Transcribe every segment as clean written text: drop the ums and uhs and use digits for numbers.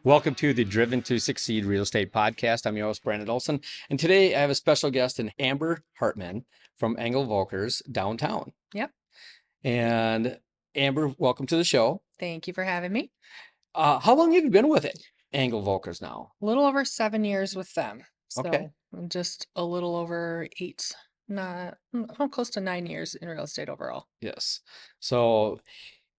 Welcome to the Driven to Succeed Real Estate Podcast. I'm your host, Brandon Olson. And today I have a special guest in Amber Hartman from Engle Volkers downtown. Yep. And Amber, welcome to the show. Thank you for having me. How long have you been with it? Engle Volkers now? A little over 7 years with them. Okay. So I'm just a little over eight, not close to 9 years in real estate overall. Yes. So,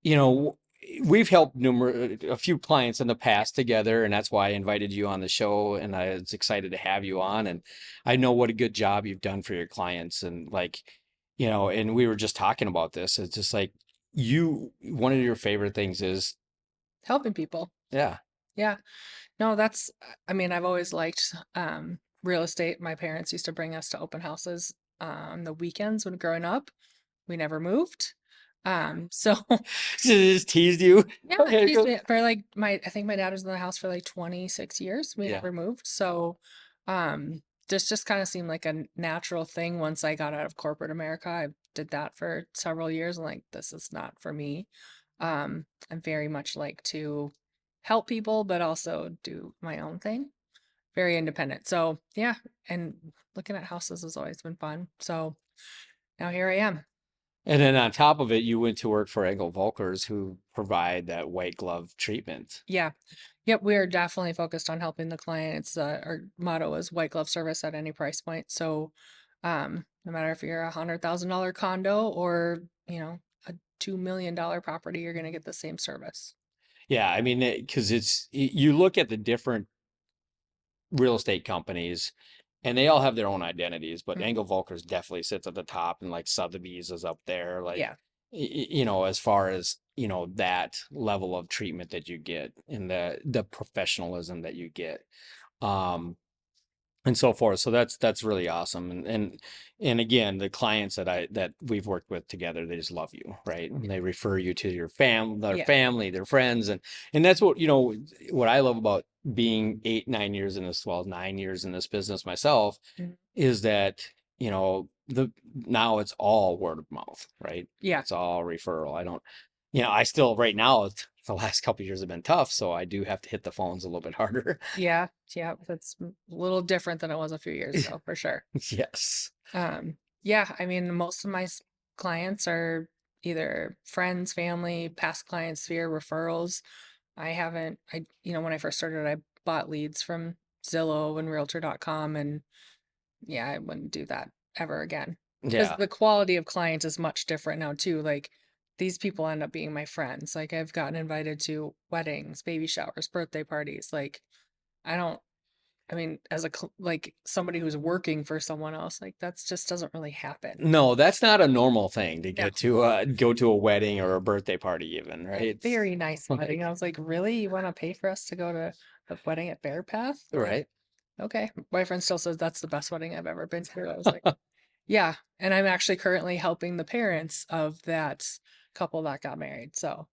you know, we've helped a few clients in the past together, and that's why I invited you on the show. And I was excited to have you on. And I know what a good job you've done for your clients. And and we were just talking about this. It's just like one of your favorite things is, Helping people. yeah, Yeah. No, I've always liked real estate. My parents used to bring us to open houses on the weekends when growing up. We never moved. So just teased you. yeah, Okay, geez, go. for like I think my dad was in the house for like 26 years. We Yeah. never moved. So this just kind of seemed like a natural thing once I got out of corporate America. I did that for several years. And like, this is not for me. I very much like to help people, but also do my own thing. Very independent. So yeah, and looking at houses has always been fun. So now here I am. And then on top of it, you went to work for Engle Volkers, who provide that white glove treatment. Yeah. Yep, we are definitely focused on helping the client. It's our motto is white glove service at any price point. So, no matter if you're $100,000 condo or a $2 million property, you're gonna get the same service. Yeah, I mean, because you look at the different real estate companies, and they all have their own identities, but Mhm. Engel Volkers definitely sits at the top, and like Sotheby's is up there, like Yeah, as far as that level of treatment that you get and the professionalism that you get. Um, and so forth. So that's really awesome. And again, the clients that we've worked with together, they just love you, right? And they refer you to yeah, their friends, and that's what I love about being 8, 9 years in this, well, 9 years in this business myself, mhm, is that the now it's all word of mouth, right? yeah, It's all referral. I don't, I still right now the last couple of years have been tough, so I do have to hit the phones a little bit harder. yeah, yeah. That's a little different than it was a few years ago, for sure. Yes. Yeah, I mean, most of my clients are either friends, family, past clients via referrals. I haven't, when I first started, I bought leads from Zillow and Realtor.com, and yeah, I wouldn't do that ever again because Yeah. the quality of client is much different now too. Like these people end up being my friends. Like I've gotten invited to weddings, baby showers, birthday parties. Like I don't, I mean, as like somebody who's working for someone else, like that's just doesn't really happen. No, that's not a normal thing to No, get to go to a wedding or a birthday party even, a right? very nice wedding. Like, I was like, really? You want to pay for us to go to the wedding at Bear Path? Like, right? okay. My friend still says that's the best wedding I've ever been to. I was like, yeah. And I'm actually currently helping the parents of that couple that got married. So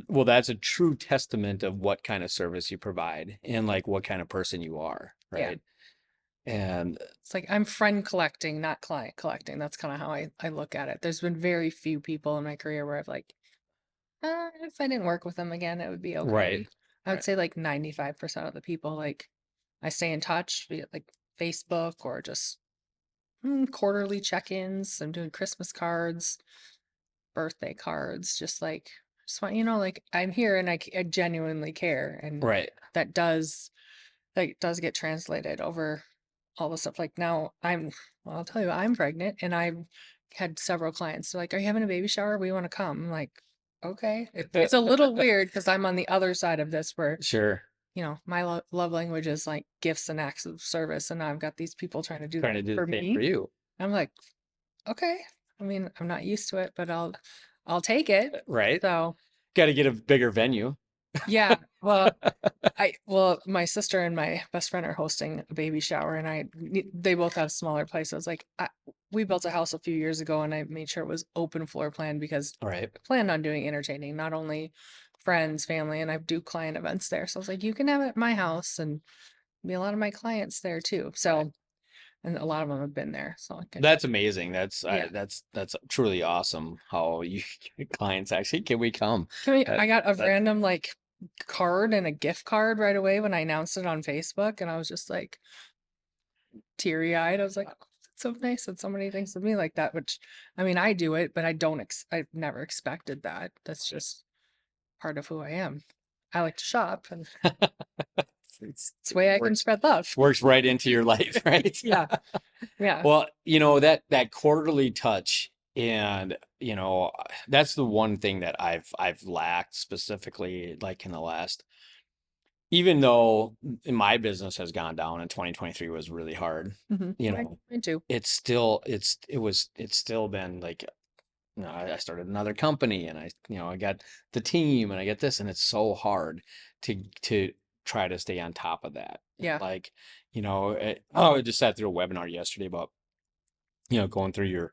Well, that's a true testament of what kind of service you provide and like what kind of person you are, yeah, right? And it's like I'm friend collecting, not client collecting. That's kind of how I look at it. There's been very few people in my career where I've like, if I didn't work with them again, it would be right, okay. I would right. say like 95% of the people, like I stay in touch via like Facebook or just quarterly check-ins. I'm doing Christmas cards, birthday cards, just want, like I'm here and I genuinely care. And Right. that does, get translated over all the stuff. Like now well, I'll tell you, I'm pregnant and I've had several clients. They're like, are you having a baby shower? We want to come. I'm like, okay. It's a little weird because I'm on the other side of this where, Sure. my love language is like gifts and acts of service. And now I've got these people trying to do Trying that to do for the same for me. you. I'm like, okay. I mean, I'm not used to it, but I'll take it. Right. So Got to get a bigger venue. yeah. Well, my sister and my best friend are hosting a baby shower, and they both have smaller places. Like we built a house a few years ago, and I made sure it was open floor plan because Right. I planned on doing entertaining, not only friends, family, and I do client events there. So I was like, you can have it at my house, and be a lot of my clients there too. Right. So, and a lot of them have been there. So I can, That's amazing. yeah. That's truly awesome how you clients actually can we come? Can we? That I got a that random like card and a gift card right away when I announced it on Facebook, and I was just like teary-eyed. I was like, "Oh, it's so nice that somebody thinks of me like that," which I mean, I do it, but I've never expected that. That's just part of who I am. I like to shop, and it's the way It I can works spread love. works right into your life, right? Yeah, yeah. Well, that quarterly touch, and that's the one thing that I've lacked specifically, like in the last, even though my business has gone down and 2023 was really hard, you Mine, know, mine too. it's still been like, I started another company, and I got the team, and I get this, and it's so hard to try to stay on top of that. And Yeah. like, I just sat through a webinar yesterday about, going through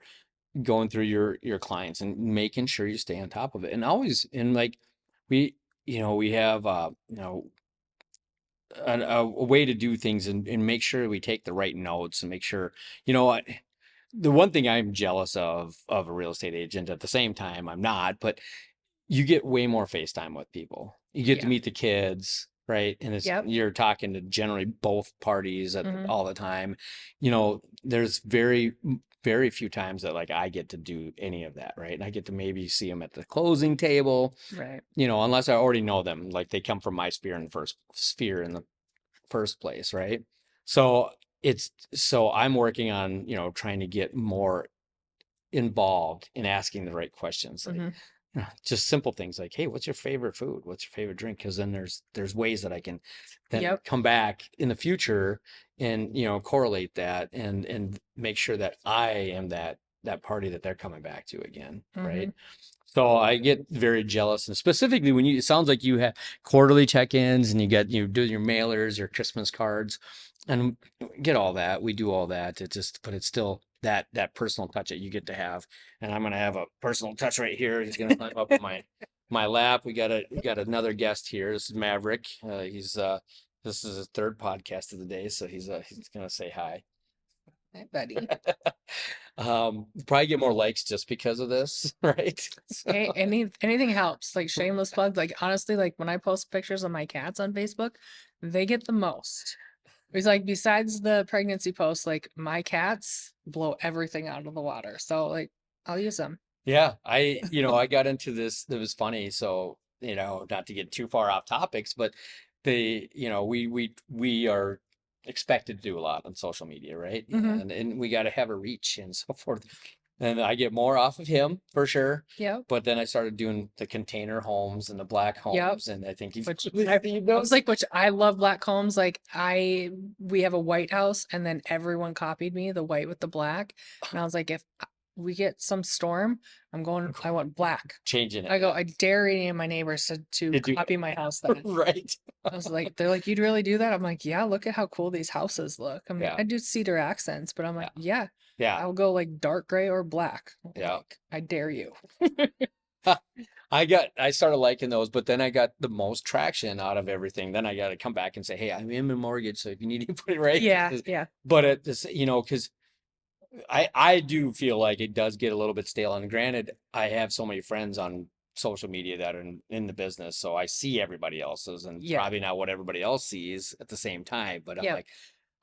your clients and making sure you stay on top of it. And always, and like, we, we have, a way to do things, and make sure we take the right notes, and make sure, what the one thing I'm jealous of a real estate agent, at the same time I'm not, but you get way more FaceTime with people. You get to Yeah. meet the kids, right? And Yep. you're talking to generally both parties hmm all the time. There's very few times that like I get to do any of that, right? And I get to maybe see them at the closing table, Right. unless I already know them, like they come from my sphere in the first place, right? So so I'm working on, trying to get more involved in asking the right questions, like, hmm just simple things like, hey, what's your favorite food? What's your favorite drink? Because then there's ways that I can then Yep. come back in the future and, correlate that, and make sure that I am that party that they're coming back to again, hmm right? So I get very jealous, and specifically when it sounds like you have quarterly check-ins, and you do your mailers, your Christmas cards, and get all that. We do all that. But it's still that personal touch that you get to have. And I'm gonna have a personal touch right here. He's gonna climb up on my lap. We got another guest here. This is Maverick. This is his third podcast of the day, so he's gonna say hi. Hi, buddy. Probably get more likes just because of this, right? Hey, anything helps. Like shameless plug. Like honestly, like when I post pictures of my cats on Facebook, they get the most. It's like besides the pregnancy posts, like my cats blow everything out of the water. So like I'll use them. Yeah, I got into this. It was funny. So, not to get too far off topics, but we are expected to do a lot on social media, right? hmm And we got to have a reach and so forth. And I get more off of him for sure. Yep. But then I started doing the container homes and the black Yep. homes, and I think you've Which you've I was noticed. like, which I love black combs. Like we have a white house, and then everyone copied me the white with the black, and I was like, if we get some storm, I want black. Changing it. I go, I dare any of my neighbors to Did you copy my house then. right? I was like, they're like, you'd really do that? I'm like, yeah, look at how cool these houses look. I mean, Yeah, I do cedar accents, but I'm yeah, like, yeah, yeah, I'll go like dark gray or black. yeah. Like, I dare you. I started liking those, but then I got the most traction out of everything. Then I got to come back and say, hey, I'm in a mortgage, so if you need to put it right. Yeah, yeah, But it this, because I do feel like it does get a little bit stale. And granted, I have so many friends on social media that are in the business, so I see everybody else's, and yeah, probably not what everybody else sees at the same time. But I'm yeah, like,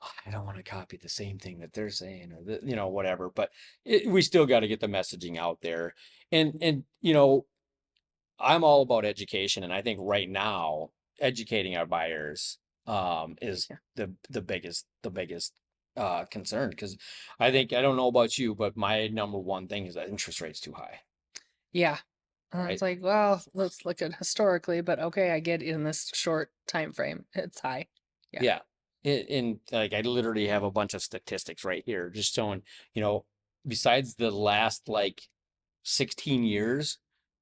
"Oh, I don't want to copy the same thing that they're saying, or whatever. But we still got to get the messaging out there, and I'm all about education, and I think right now educating our buyers is yeah. the biggest concern, because I don't know about you, but my number one thing is that interest rate's too high, Yeah. right? It's like, well, let's look at historically, but okay, I get in this short time frame. It's high. Yeah. Yeah. Like I literally have a bunch of statistics right here just showing, you know, besides the last like 16 years,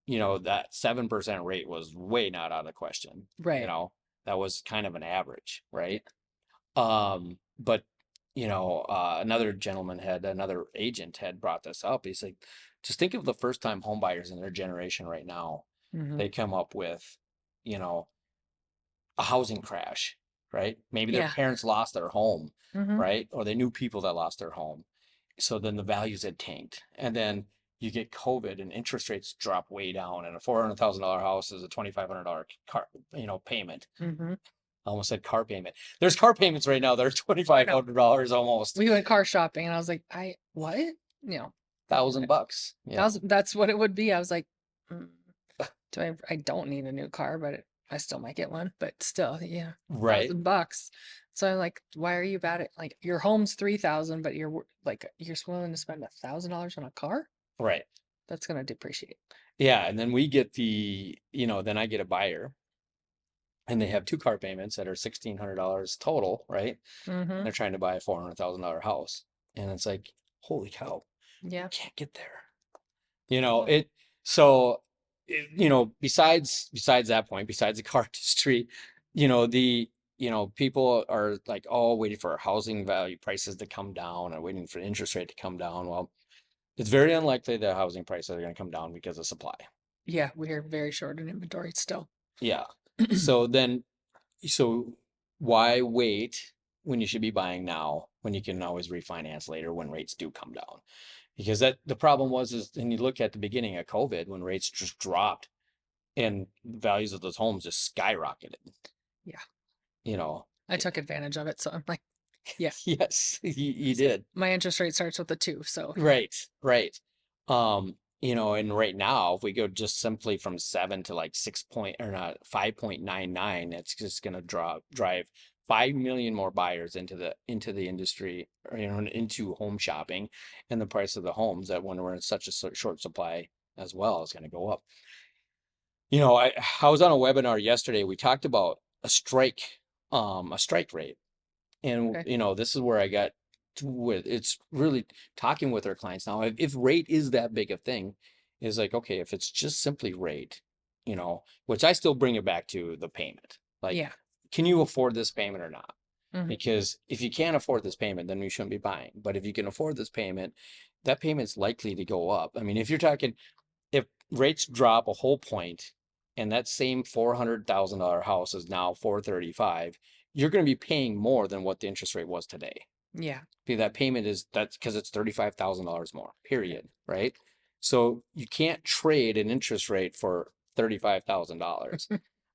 that 7% rate was way not out of the question. You Right. know, that was kind of an average, Yeah. right? But another agent had brought this up. He's like, just think of the first time home buyers in their generation right now. hmm They come up with, you know, a housing crash, right? Maybe their Yeah. parents lost their home, hmm right? Or they knew people that lost their home. So then the values had tanked. And then, you get COVID and interest rates drop way down, and a $400,000 house is a $2,500 car, payment. Mm-hmm. I almost said car payment. There's car payments right now that are I know. $2,500 almost. We went car shopping and I was like, what? $1,000. That's what it would be. I was like, mm, I don't need a new car, but I still might get one, but still, yeah, Right, $1,000. So I'm like, why are you bad at like your home's 3,000, but you're willing to spend $1,000 on a car? right. That's gonna depreciate. Yeah, and then we get then I get a buyer and they have two car payments that are $1,600 total, right? Mm-hmm. They're trying to buy a $400,000 house. And it's like, holy cow, Yeah. can't get there. It so besides that point, besides the car industry, the people are like all waiting for housing value prices to come down and waiting for interest rate to come down. Well, it's very unlikely that housing prices are going to come down because of supply. Yeah, we're very short in inventory still. Yeah. So why wait when you should be buying now when you can always refinance later when rates do come down? Because that the problem is and you look at the beginning of COVID when rates just dropped and values of those homes just skyrocketed. Yeah. You know, I took advantage of it, so I'm like, yeah. yes, you So did. my interest rate starts with a two, so yeah. Right, right. And right now, if we go just simply from 7 to like 6 point or not 5.99, it's just gonna drive 5 million more buyers into the industry or into home shopping, and the price of the homes that when we're in such a short supply as well is gonna go up. I was on a webinar yesterday. We talked about a strike rate. And Okay. this is where I got with it's really talking with our clients now. If rate is that big a thing, is like, okay, if it's just simply rate, which I still bring it back to the payment. Like, Yeah. can you afford this payment or not? Hmm. Because if you can't afford this payment, then we shouldn't be buying. But if you can afford this payment, that payment's likely to go up. I mean, if you're talking if rates drop a whole point and that same $400,000 house is now 435, you're going to be paying more than what the interest rate was today. Yeah. Okay, that's because it's $35,000 more, Yeah. period, right? So you can't trade an interest rate for $35,000,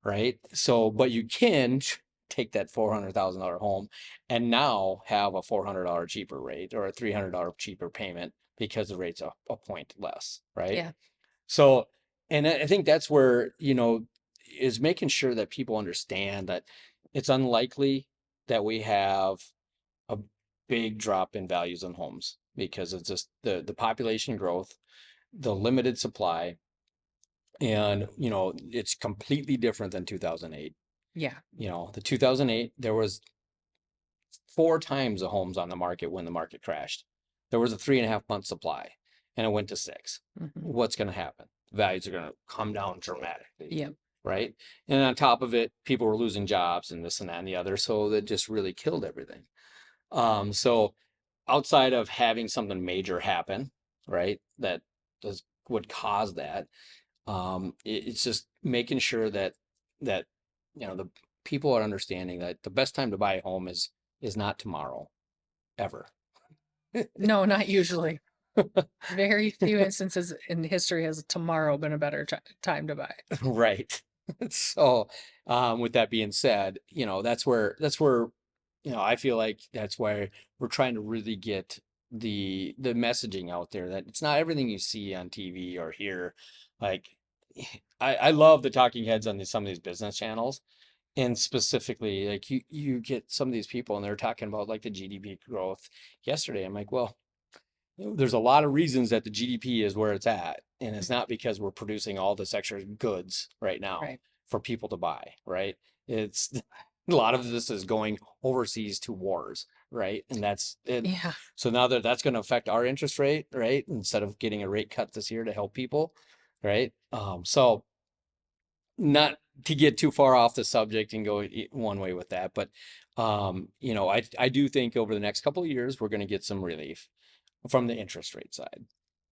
right? So, but you can take that $400,000 home and now have a $400 cheaper rate or a $300 cheaper payment because the rate's a point less, right? Yeah. So, and I think that's where, is making sure that people understand that it's unlikely that we have a big drop in values on homes because it's just the population growth, the limited supply, and it's completely different than 2008. Yeah. The 2008, there was 4 times the homes on the market when the market crashed. There was a 3.5 month supply and it went to 6. Hmm. What's going to happen? Values are going to come down dramatically, Yeah. right? And on top of it, people were losing jobs and this and that and the other. So that just really killed everything. So outside of having something major happen, right, that would cause that, it's just making sure that the people are understanding that the best time to buy a home is not tomorrow, ever. No, not usually. Very few instances in history has tomorrow been a better time to buy. Right. So, with that being said, that's where I feel like that's why we're trying to really get the messaging out there that it's not everything you see on TV or hear. Like, I love the talking heads on some of these business channels, and specifically, like you get some of these people and they're talking about like the GDP growth yesterday. I'm like, well, there's a lot of reasons that the GDP is where it's at, and it's not because we're producing all this extra goods right now Right. for people to buy, right? It's a lot of this is going overseas to wars, right? And that's it. Yeah. So now that's going to affect our interest rate, right? Instead of getting a rate cut this year to help people, right? So not to get too far off the subject and go one way with that, but I do think over the next couple of years we're going to get some relief from the interest rate side.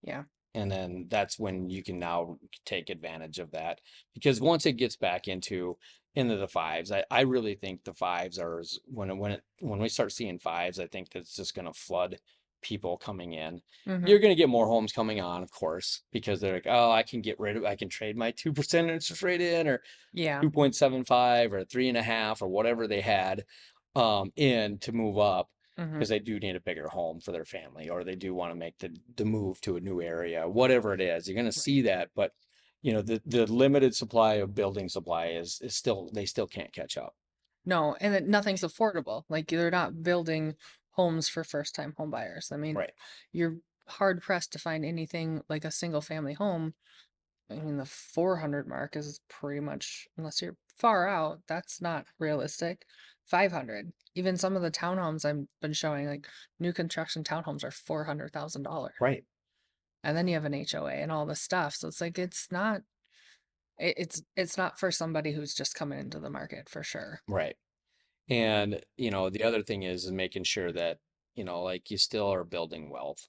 Yeah. And then that's when you can now take advantage of that. Because once it gets back into the fives, I really think the fives are when we start seeing fives, I think that's just going to flood people coming in. Mm-hmm. You're going to get more homes coming on, of course, because they're like, oh, I can trade my 2% interest rate in, or Yeah. 2.75 or 3.5 or whatever they had in to move up Mm-hmm. because they do need a bigger home for their family, or they do want to make the move to a new area, whatever it is. You're going to Right. see that, but the limited supply of building supply is still, they still can't catch up. No, and that nothing's affordable. Like they're not building homes for first-time home buyers. I mean, Right. you're hard pressed to find anything like a single family home. I mean, the 400 mark is pretty much, unless you're far out, that's not realistic. 500. Even some of the townhomes I've been showing, like new construction townhomes are $400,000. Right. And then you have an HOA and all this stuff. So it's like it's not it's not for somebody who's just coming into the market for sure. Right. And, the other thing is making sure that, like you still are building wealth.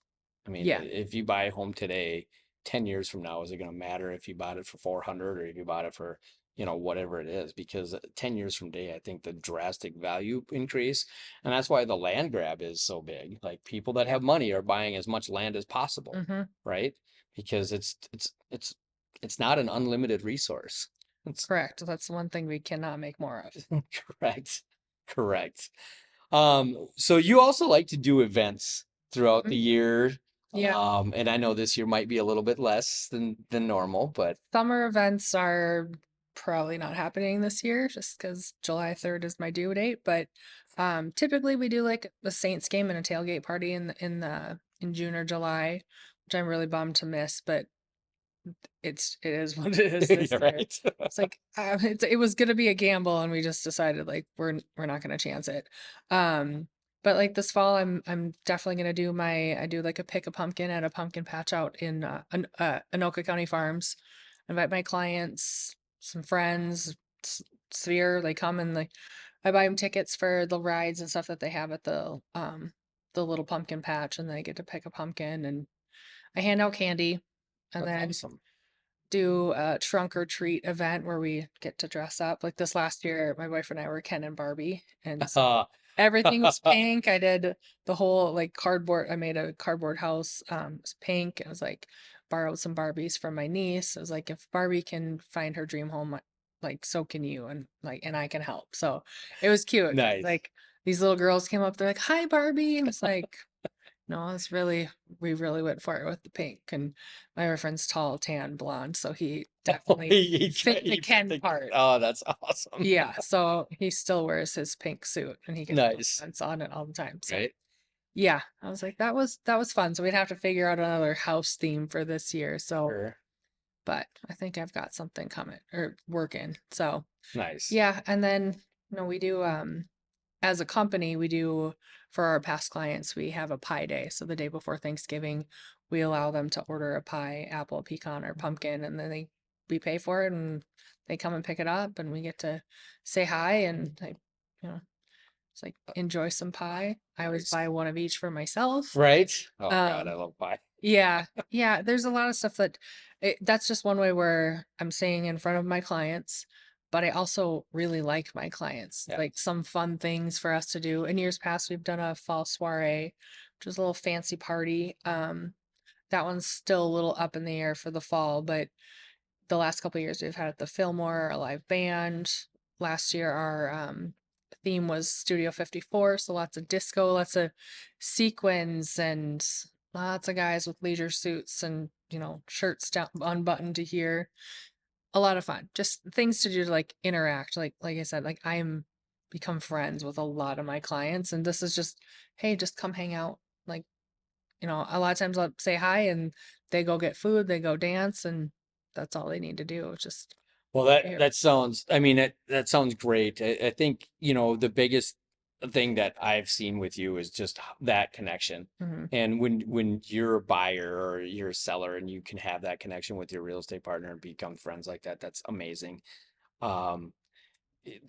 I mean, Yeah. if you buy a home today, 10 years from now, is it going to matter if you bought it for 400 or if you bought it for, whatever it is? Because 10 years from today, I think the drastic value increase. And that's why the land grab is so big. Like people that Yeah. have money are buying as much land as possible, Mm-hmm. right? Because it's not an unlimited resource. It's Correct. That's one thing we cannot make more of. correct. Correct. So you also like to do events throughout the Mhm. year. Yeah. And I know this year might be a little bit less than normal, but Summer events are probably not happening this year just because July 3rd is my due date. But typically we do like the Saints game and a tailgate party in June or July, which I'm really bummed to miss, but it is what it is this you're year. right. It's like it was gonna be a gamble, and we just decided like we're not gonna chance it. Um, but like this fall, I'm definitely gonna do I do like a pick a pumpkin at a pumpkin patch out in Anoka County Farms. Invite my clients, some friends, Sphere. They come and like I buy them tickets for the rides and stuff that they have at the little pumpkin patch, and they get to pick a pumpkin and I hand out candy. And That's then awesome. do a trunk or treat event where we get to dress up. Like this last year, my boyfriend and I were Ken and Barbie, and so everything was pink. I did the whole like cardboard. I made a cardboard house. It was pink. It was like borrowed some Barbies from my niece. It was like if Barbie can find her dream home, like so can you, and like and I can help. So it was cute. Nice. Like these little girls came up. They're like, "Hi, Barbie." And it's like, no, it's really we really went for it with the pink. And my boyfriend's tall, tan, blonde, so he definitely fit the He put Ken the, part. oh, that's awesome. Yeah, so he still wears his pink suit and he gets Nice. compliments on it all the time. So Right? yeah, I was like, that was fun. So we'd have to figure out another house theme for this year. So, Sure. but I think I've got something coming or working. So Nice. yeah, and then we do as a company, we do for our past clients, we have a pie day. So the day before Thanksgiving, we allow them to order a pie, apple, pecan, or pumpkin, and then we pay for it and they come and pick it up and we get to say hi and you know, it's like enjoy some pie. I always Nice. buy one of each for myself. Right? Oh God, I Um, love pie. yeah, yeah, there's a lot of stuff that's just one way where I'm saying in front of my clients, but I also really like my clients. Yeah. Like some fun things for us to do. In years past, we've done a fall soiree, which is a little fancy party. That one's still a little up in the air for the fall, but the last couple of years we've had at the Fillmore, a live band. Last year our theme was Studio 54, so lots of disco, lots of sequins and lots of guys with leisure suits and, shirts down unbuttoned to here. A lot of fun. Just things to do to like interact. Like I said, like I am become friends with a lot of my clients and this is just, hey, just come hang out. Like a lot of times I'll say hi and they go get food, they go dance, and that's all they need to do. It's just Well, here. that sounds, I mean, that sounds great. I think, the biggest thing that I've seen with you is just that connection. Hmm. And when you're a buyer or you're a seller and you can have that connection with your real estate partner and become friends like that, that's amazing. Um,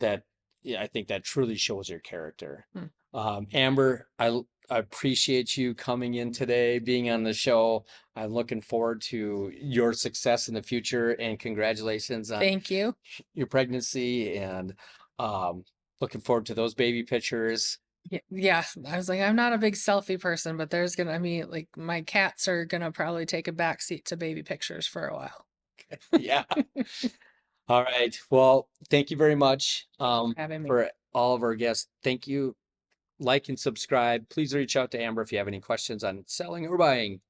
that yeah, I think that truly shows your character. Hmm. Amber, I appreciate you coming in today, being on the show. I'm looking forward to your success in the future and congratulations on Thank you. your pregnancy and um, looking forward to those baby pictures. Yeah, I was like, I'm not a big selfie person, but there's gonna, I mean, like my cats are gonna probably take a back seat to baby pictures for a while. Yeah. All right. Well, thank you very much Thank you for having me. for all of our guests. Thank you. Like and subscribe. Please reach out to Amber if you have any questions on selling or buying.